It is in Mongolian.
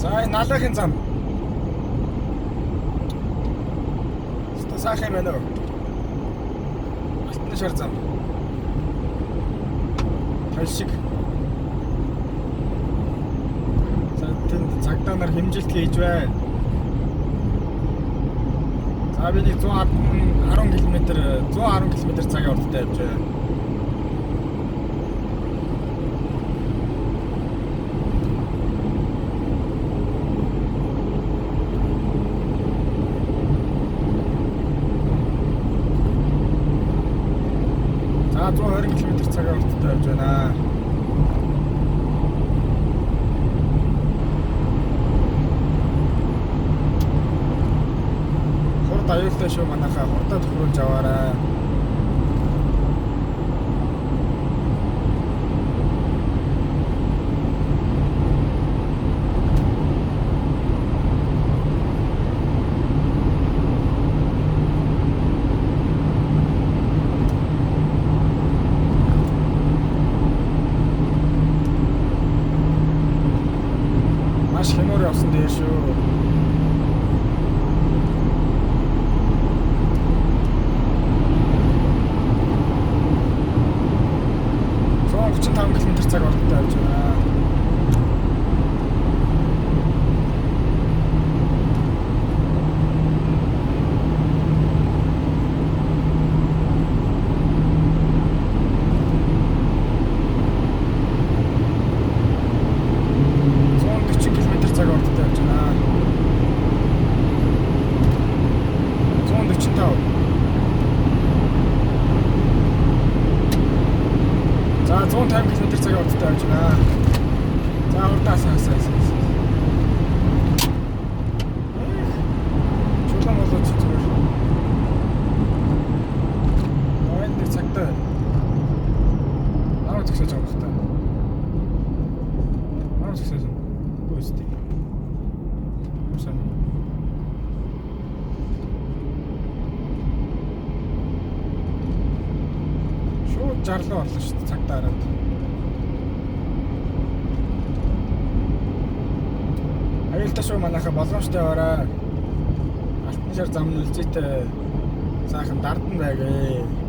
За энэ налахын зам. Сайхан байна уу? Алтан шар зам. Хай шиг. За тэнд цагдаа нар хэмжилт хийж байна. За би нэг 110 км цагийн урттай явж байна. За 120 км цагийн урттай явж байна. Хурд аюултай шүү манайхаа хурдаа төхрүүлж аваарай. Маш хямуур явсан дээр шүү. Км цаг урттай явж байна. За 150 км цагийн урттай явж байна. За урдаас хасаа. Чулуун болоод зүгээр. Энд цагтай. Аа зөксөж байгаа юм байна. Аа зөксөж. Гүйстэй. Усан. Жарлуу орлоо шүү дээ цагтаа хараад. Аюултай шүү манайхаа болгоомжтой яваарай. Алтан шар зам нь үлзийтэй сайхан дардан байгээ.